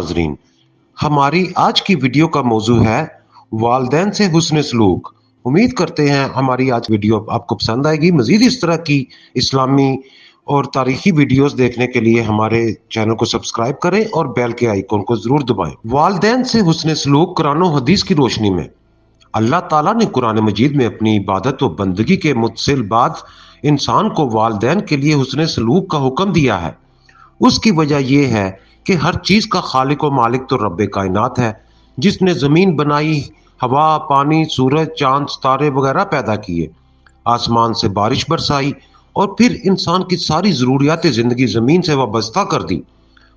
नाजरीन, हमारी आज की वीडियो का मौजू है वालिदैन से हुस्न सलूक। उम्मीद करते हैं हमारी आज वीडियो आपको पसंद आएगी। मजीद इस तरह की इस्लामी और तारीखी वीडियोस देखने के लिए हमारे चैनल को सब्सक्राइब करें और बेल के आइकॉन को जरूर दबाएं। वालिदैन से हुस्न सलूक कुरान और हदीस की रोशनी में अल्लाह ताला ने कुरान मजीद में अपनी इबादत व बंदगी के मुतसिल बाद इंसान को वालिदैन के लिए हुस्न सलूक का हुक्म दिया है। उसकी वजह यह है कि हर चीज का खालिक व मालिक तो रब्बे कायनात है, जिसने जमीन बनाई, हवा, पानी, सूरज, चांद, तारे वगैरह पैदा किए, आसमान से बारिश बरसाई और फिर इंसान की सारी जरूरियात जिंदगी जमीन से वाबस्ता कर दी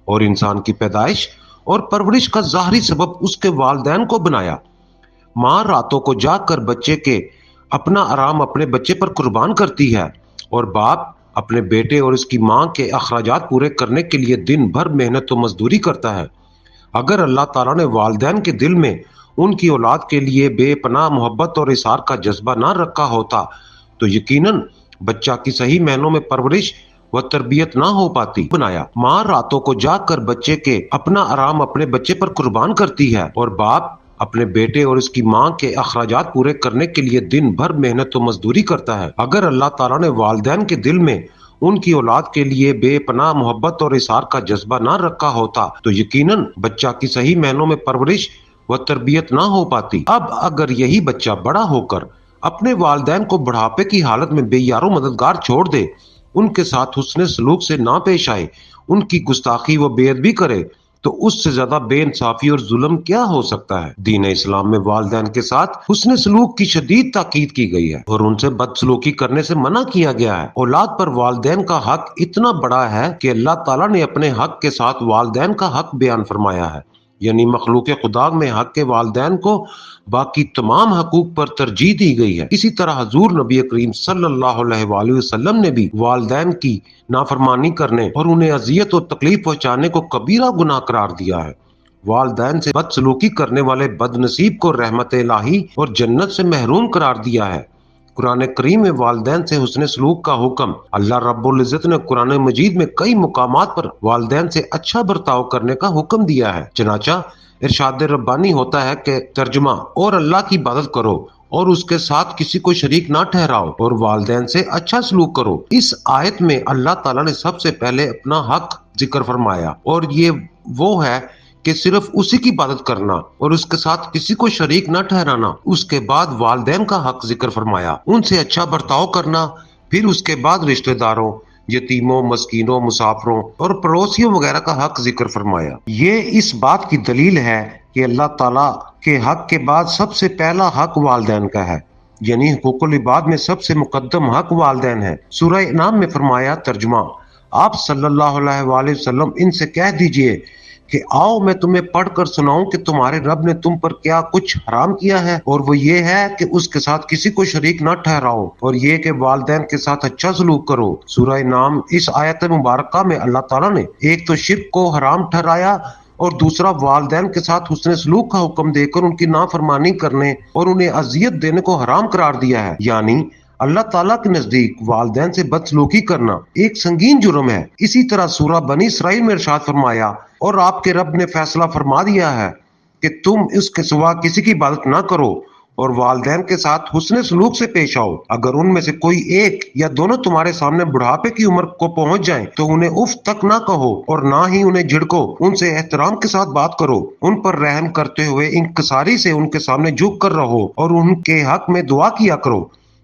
और इंसान की पैदाइश और परवरिश का ज़ाहरी सबब उसके वालिदैन को बनाया। माँ रातों को जाग कर बच्चे के अपना आराम अपने बच्चे पर कुर्बान करती है और बाप अपने बेटे और उसकी माँ के अखराजात पूरे करने के लिए दिन भर मेहनत व मजदूरी करता है। अगर अल्लाह ताला ने वालिदैन के दिल में उनकी औलाद के लिए बेपनाह मोहब्बत और इसार का जज्बा ना रखा होता तो यकीनन बच्चा की सही मायनों में परवरिश व तरबियत ना हो पाती। बनाया। माँ रातों को जाग कर बच्चे के अपना आराम अपने बच्चे पर कुर्बान करती है और बाप अपने बेटे और उसकी माँ के अखराजात पूरे करने के लिए दिन भर मेहनत व मजदूरी करता है। अगर अल्लाह ताला ने वालिदैन के दिल में उनकी औलाद के लिए बेपनाह मोहब्बत और इसार का जज्बा ना रखा होता तो यकीनन बच्चा की सही मायनों में परवरिश व तरबियत ना हो पाती। अब अगर यही बच्चा बड़ा होकर अपने वालिदैन को बुढ़ापे की हालत में बेयारो मददगार छोड़ दे, उनके साथ हुस्न सलूक से ना पेश आए, उनकी गुस्ताखी व बेअदबी करे, तो उससे ज्यादा बेइंसाफी और जुल्म क्या हो सकता है। दीन इस्लाम में वालिदैन के साथ हुस्न सलूक की शदीद ताकीद की गई है और उनसे बदसलूकी करने से मना किया गया है। औलाद पर वालिदैन का हक इतना बड़ा है कि अल्लाह ताला ने अपने हक के साथ वालिदैन का हक बयान फरमाया है, यानी मखलूक खुदा में हक के वालिदैन को बाकी तमाम हकूक पर तरजीह दी गई है। इसी तरह हजूर नबी करीम सल्लल्लाहु अलैहि वसल्लम ने भी वालिदैन की नाफरमानी करने और उन्हें अजियत और तकलीफ पहुंचाने को कबीरा गुनाह करार दिया है। वालिदैन से बदसलूकी करने वाले बदनसीब को रहमत इलाही और जन्नत से महरूम करार दिया है। कुरान करीम में वालिदैन से हुस्न सलूक का हुक्म अल्लाह रब्बुल इज्जत ने कुरान मजीद में कई मुकामात पर वालिदैन से अच्छा बर्ताव करने का हुक्म दिया है। चनाचा इरशाद रब्बानी होता है कि तर्जुमा, और अल्लाह की इबादत करो और उसके साथ किसी को शरीक ना ठहराओ और वालिदैन से अच्छा सलूक करो। इस आयत में अल्लाह ताला ने सबसे पहले अपना हक जिक्र फरमाया और ये वो है कि सिर्फ उसी की इबादत करना और उसके साथ किसी को शरीक न ठहराना। उसके बाद वालिदैन का हक जिक्र फरमाया, उनसे अच्छा बर्ताव करना। फिर उसके बाद रिश्तेदारों, यतीमों, मस्कीनों, मुसाफरों और पड़ोसियों वगैरह का हक जिक्र फरमाया। ये इस बात की दलील है कि अल्लाह ताला के हक के बाद सबसे पहला हक वालिदैन का है, यानी हुकूकुल इबाद में सबसे मुकद्दम हक वालिदैन है। सूरह इनाम में फरमाया, तर्जुमा, आप सल्लल्लाहु अलैहि वसल्लम इनसे कह दीजिए कि आओ मैं तुम्हें पढ़कर सुनाऊं कि तुम्हारे रब ने तुम पर क्या कुछ हराम किया है, और वो ये है कि उसके साथ किसी को शरीक न ठहराओ और ये कि वालिदैन के साथ अच्छा सलूक करो। सूरह नाम इस आयत मुबारका में अल्लाह ताला ने एक तो शिर्क को हराम ठहराया और दूसरा वालिदैन के साथ हुस्न सलूक का हुक्म देकर उनकी नाफरमानी करने और उन्हें अजियत देने को हराम करार दिया है। यानी अल्लाह ताला के नजदीक वालिदैन से बदसलूकी करना एक संगीन जुर्म है। इसी तरह सूरह बनी इसराइल में इरशाद फरमाया, और आपके रब ने फैसला फरमा दिया है कि तुम इसके सिवा किसी की इबादत ना करो और वालिदैन के साथ हुस्न सलूक से पेश आओ। अगर उनमें से कोई एक या दोनों तुम्हारे सामने बुढ़ापे की उम्र को पहुंच जाएं, तो उन्हें उफ तक ना कहो और ना ही उन्हें झिड़को। उनसे एहतराम के साथ बात करो, उन पर रहम करते हुए इंकसारी से उनके सामने झुक कर रहो और उनके हक में दुआ किया करो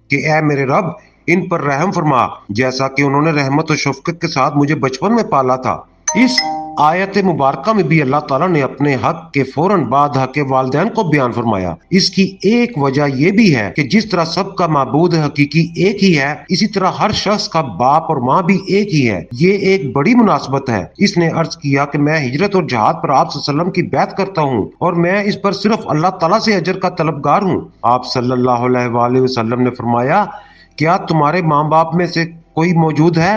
कि ऐ मेरे रब, इन पर रहम फरमा, जैसा कि उन्होंने रहमत और शफकत के साथ मुझे बचपन में पाला था। इस आयत मुबारका में भी अल्लाह ताला ने अपने हक के फौरन बाद हक वालिदैन को बयान फरमाया। इसकी एक वजह यह भी है कि जिस तरह सबका माबूद हकीकी एक ही है, इसी तरह हर शख्स का बाप और माँ भी एक ही है। ये एक बड़ी मुनासबत है। इसने अर्ज किया कि मैं हिजरत और जहाद पर आप सल्लल्लाहु अलैहि वसल्लम की बैत करता हूँ और मैं इस पर सिर्फ अल्लाह ताला से अजर का तलबगार हूँ। आप सल्लल्लाहु अलैहि वसल्लम ने फरमाया, क्या तुम्हारे माँ बाप में से कोई मौजूद है?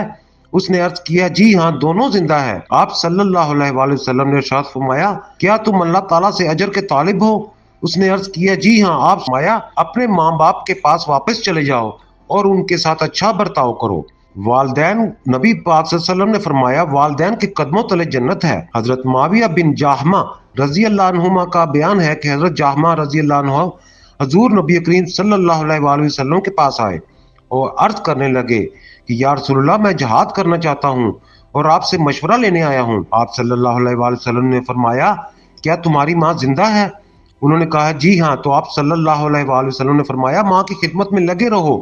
उसने अर्ज किया, जी हाँ, दोनों जिंदा है। आप सल्लल्लाहु अलैहि वसल्लम ने इरशाद फरमाया, क्या तुम अल्लाह ताला से अजर के तालिब हो? उसने अर्ज किया, जी हाँ। आप फरमाया, अपने माँ बाप के पास वापस चले जाओ और उनके साथ अच्छा बर्ताव करो। والدین نبی پاک صلی اللہ علیہ وسلم نے فرمایا والدین کے قدموں تلے جنت ہے۔ حضرت معاویہ بن جاہمہ رضی اللہ عنہما کا بیان ہے کہ حضرت جاہمہ رضی اللہ عنہ حضور نبی کریم صلی اللہ علیہ وآلہ وسلم کے پاس آئے اور عرض کرنے لگے کہ یا رسول اللہ میں جہاد کرنا چاہتا ہوں اور آپ سے مشورہ لینے آیا ہوں۔ آپ صلی اللہ علیہ وآلہ وسلم نے فرمایا کیا تمہاری ماں زندہ ہے؟ انہوں نے کہا جی ہاں۔ تو آپ صلی اللہ علیہ وآلہ وسلم نے فرمایا ماں کی خدمت میں لگے رہو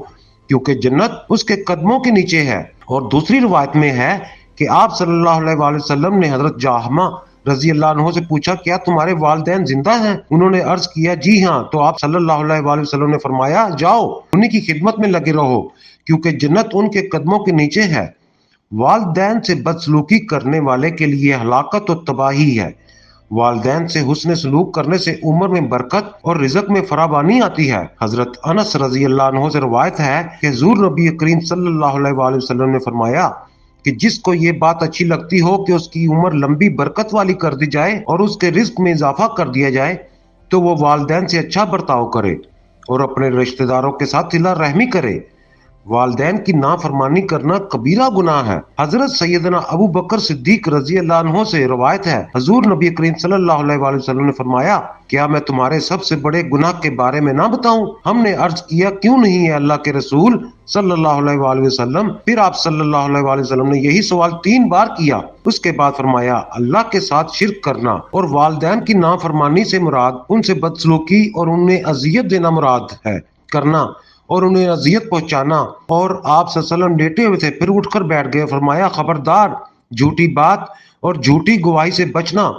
کیونکہ جنت اس کے قدموں کے نیچے ہے۔ اور دوسری روایت میں ہے کہ آپ صلی اللہ علیہ وآلہ وسلم نے حضرت جاہمہ رضی اللہ عنہ سے پوچھا کیا تمہارے والدین زندہ ہیں؟ انہوں نے عرض کیا جی ہاں۔ تو آپ صلی اللہ علیہ وآلہ وسلم نے فرمایا جاؤ انہی کی خدمت میں لگے رہو کیونکہ جنت ان کے قدموں کے نیچے ہے۔ والدین سے بدسلوکی کرنے والے کے لیے ہلاکت و تباہی ہے۔ والدین سے حسن سلوک کرنے سے عمر میں برکت اور رزق میں فراوانی آتی ہے۔ حضرت انس رضی اللہ عنہ سے روایت ہے کہ حضور نبی کریم صلی اللہ علیہ وآلہ وسلم نے فرمایا کہ جس کو یہ بات اچھی لگتی ہو کہ اس کی عمر لمبی برکت والی کر دی جائے اور اس کے رزق میں اضافہ کر دیا جائے تو وہ والدین سے اچھا برتاؤ کرے اور اپنے رشتہ داروں کے ساتھ صلہ رحمی کرے۔ والدین کی نافرمانی کرنا کبیرہ گناہ ہے۔ حضرت سیدنا ابو بکر صدیق رضی اللہ عنہ سے روایت ہے حضور نبی کریم صلی اللہ علیہ وآلہ وسلم نے فرمایا کیا میں تمہارے سب سے بڑے گناہ کے بارے میں نہ بتاؤں؟ ہم نے عرض کیا کیوں نہیں ہے اللہ کے رسول صلی اللہ علیہ وآلہ وسلم؟ پھر آپ صلی اللہ علیہ وآلہ وسلم نے یہی سوال 3 بار کیا۔ اس کے بعد فرمایا اللہ کے ساتھ شرک کرنا اور والدین کی نافرمانی سے مراد ان سے بدسلوکی اور انہیں اذیت دینا مراد ہے کرنا اور انہیں اذیت پہنچانا۔ اور آپ صلی اللہ علیہ وسلم لیٹے ہوئے تھے پھر اٹھ کر بیٹھ گئے، فرمایا خبردار جھوٹی بات اور جھوٹی گواہی سے بچنا